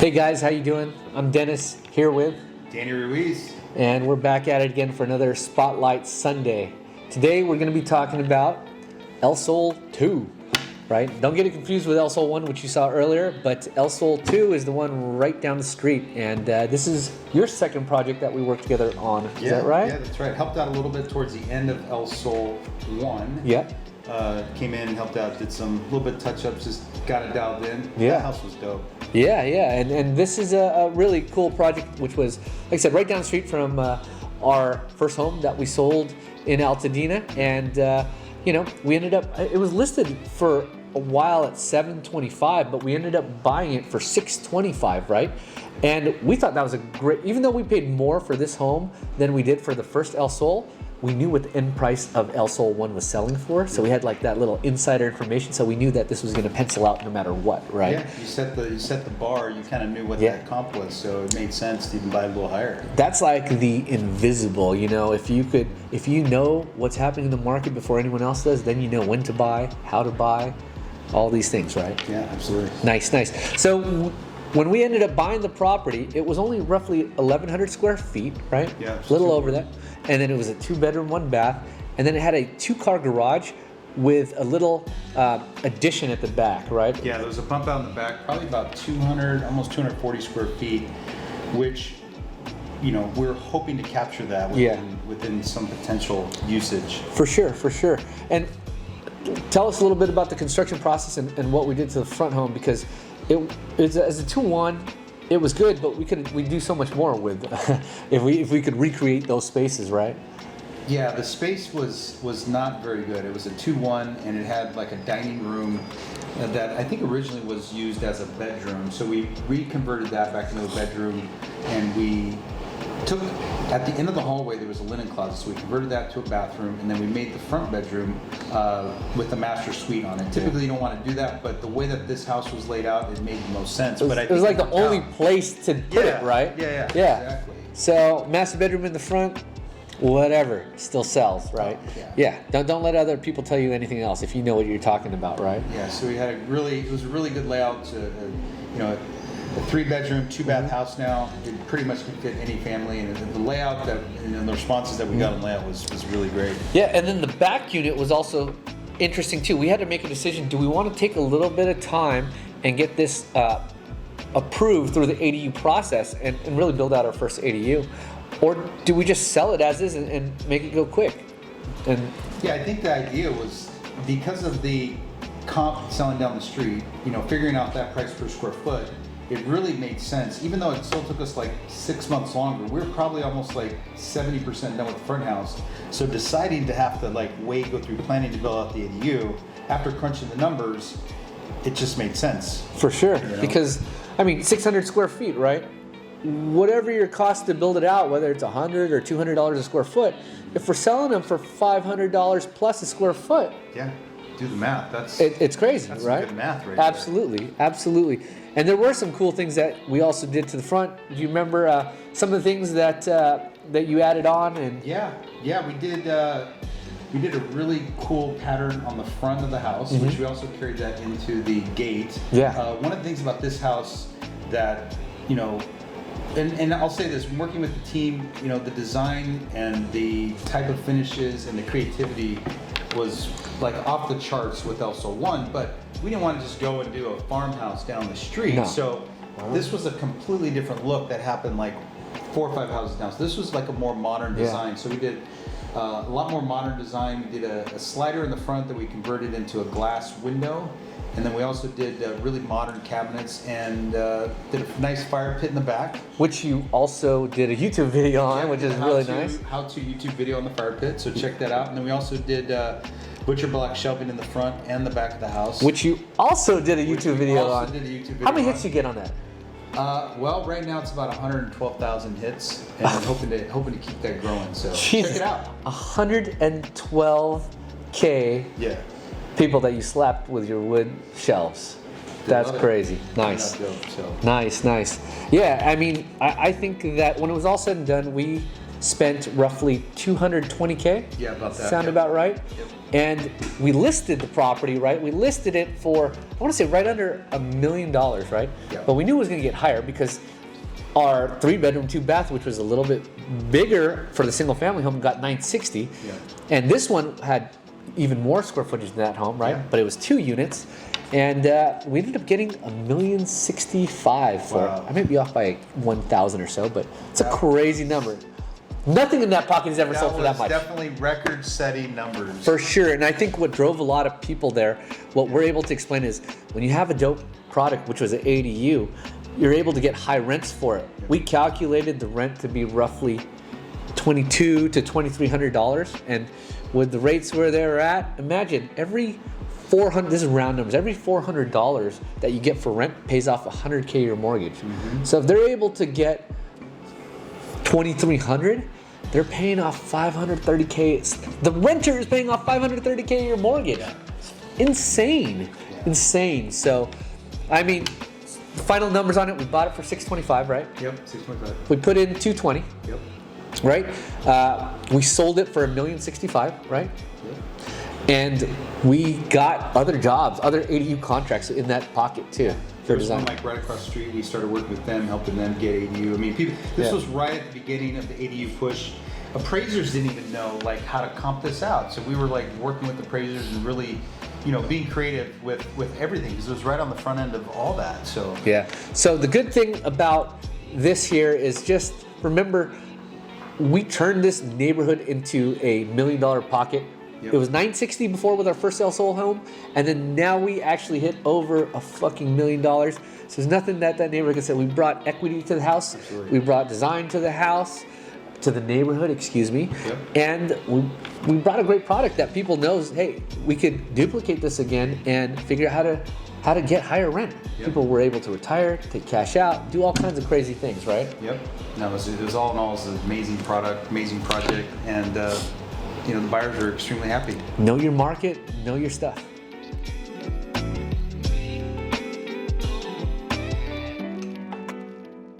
Hey guys, how you doing? I'm Dennis here with Danny Ruiz. And we're back at it again for another Spotlight Sunday. Today we're going to be talking about El Sol 2, right? Don't get it confused with El Sol 1, which you saw earlier, but El Sol 2 is the one right down the street. And this is your second project that we worked together on. Is that right? Yeah, that's right. Helped out a little bit towards the end of El Sol 1. Yeah. Came in and helped out, did some little bit touch-ups, just got it dialed in. Yeah. That house was dope. Yeah. And this is a really cool project, which was, like I said, right down the street from our first home that we sold in Altadena. And, we ended up, it was listed for a while at $725, but we ended up buying it for $625, right? And we thought that was a great, even though we paid more for this home than we did for the first El Sol, we knew what the end price of El Sol 1 was selling for, so we had like that little insider information, so we knew that this was going to pencil out no matter what, right? Yeah, you set the bar, you kind of knew what that comp was, so it made sense to even buy a little higher. That's like the invisible, if you know what's happening in the market before anyone else does, then you know when to buy, how to buy, all these things, right? Yeah, absolutely. Nice. So when we ended up buying the property, it was only roughly 1,100 square feet, right? Yeah. A little over that. And then it was a 2-bedroom, 1-bath. And then it had a 2-car garage with a little addition at the back, right? Yeah, there was a bump out in the back, probably about 200, almost 240 square feet, which, we're hoping to capture that within some potential usage. For sure. And tell us a little bit about the construction process and what we did to the front home, because as a 2-1, it was good, but we do so much more with if we could recreate those spaces, right? Yeah, the space was not very good. It was a 2-1, and it had like a dining room that I think originally was used as a bedroom. So we reconverted that back into a bedroom, and we took, at the end of the hallway there was a linen closet, so we converted that to a bathroom, and then we made the front bedroom with the master suite on it. Typically you don't want to do that, but the way that this house was laid out, it made the most sense. It was like the only place to put it, right? Yeah, exactly. So master bedroom in the front, whatever, still sells, right? Yeah. Don't let other people tell you anything else if you know what you're talking about, right? Yeah, so we had it was a really good layout to, a 3-bedroom, 2-bath house now. It pretty much can fit any family, and the layout and the responses that we got on layout was really great. Yeah, and then the back unit was also interesting too. We had to make a decision. Do we want to take a little bit of time and get this approved through the ADU process and really build out our first ADU? Or do we just sell it as is and make it go quick? And yeah, I think the idea was, because of the comp selling down the street, figuring out that price per square foot, it really made sense. Even though it still took us like 6 months longer, we were probably almost like 70% done with the front house. So deciding to have to go through planning to build out the ADU, after crunching the numbers, it just made sense. For sure, because 600 square feet, right? Whatever your cost to build it out, whether it's $100 or $200 a square foot, if we're selling them for $500 plus a square foot, yeah, do the math. It's crazy, that's right? Some good math, right? Absolutely. And there were some cool things that we also did to the front. Do you remember some of the things that you added on? And yeah, we did. We did a really cool pattern on the front of the house, which we also carried that into the gate. Yeah. One of the things about this house that, and I'll say this, working with the team, the design and the type of finishes and the creativity was like off the charts with El Sol 1, but we didn't want to just go and do a farmhouse down the street. No. So this was a completely different look that happened like 4 or 5 houses down. So this was like a more modern design. So we did a lot more modern design. We did a slider in the front that we converted into a glass window. And then we also did really modern cabinets and did a nice fire pit in the back. Which you also did a YouTube video on, which is really nice. How-to YouTube video on the fire pit, so check that out. And then we also did butcher block shelving in the front and the back of the house. Which you also did a YouTube video on. Did a YouTube video How many hits you get on that? Well, right now it's about 112,000 hits, and I'm hoping to keep that growing. So check it out. 112K. Yeah. People that you slapped with your wood shelves. That's crazy. Nice. Dope, so. Nice. Yeah, I think that when it was all said and done, we spent roughly $220K. Yeah, about that. Sound about right? Yep. And we listed the property, right? We listed it for, I want to say right under $1 million, right? Yeah. But we knew it was going to get higher because our 3-bedroom, 2-bath, which was a little bit bigger for the single family home, got $960. Yeah. And this one had even more square footage than that home, right? Yeah. But it was 2 units. And we ended up getting $1,065,000 for Wow. it. I may be off by 1,000 or so, but it's a crazy number. Nothing in that pocket has ever sold for that much. Definitely record-setting numbers. For sure. And I think what drove a lot of people there, what we're able to explain is when you have a dope product, which was an ADU, you're able to get high rents for it. We calculated the rent to be roughly $2,200 to $2,300. And with the rates where they're at, imagine every this is round numbers, every $400 that you get for rent pays off $100K of your mortgage. So if they're able to get $2,300, they're paying off $530K. The renter is paying off $530K of your mortgage. Insane. Insane. So, I mean, the final numbers on it, we bought it for $625, right? Yep, 625. We put in $220, Yep. right? We sold it for $1,065,000, right? Yep. And we got other jobs, other ADU contracts in that pocket too. For There's one design. like right across the street. We started working with them, helping them get ADU. I mean, people. This Yeah. was right at the beginning of the ADU push. Appraisers didn't even know like how to comp this out, so we were like working with appraisers and really, being creative with everything because it was right on the front end of all that. So Yeah. So the good thing about this here is just remember, we turned this neighborhood into a $1 million pocket. Yep. It was $960 before with our first sale sold home, and then now we actually hit over a fucking $1 million. So there's nothing that neighborhood can say. We brought equity to the house. Absolutely. We brought design to the house, to the neighborhood, excuse me. Yep. And we brought a great product that people knows, hey, we could duplicate this again and figure out how to get higher rent. Yep. People were able to retire, take cash out, do all kinds of crazy things, right? Yep. No, it was all in all, it was an amazing product, amazing project, and the buyers are extremely happy. Know your market, know your stuff.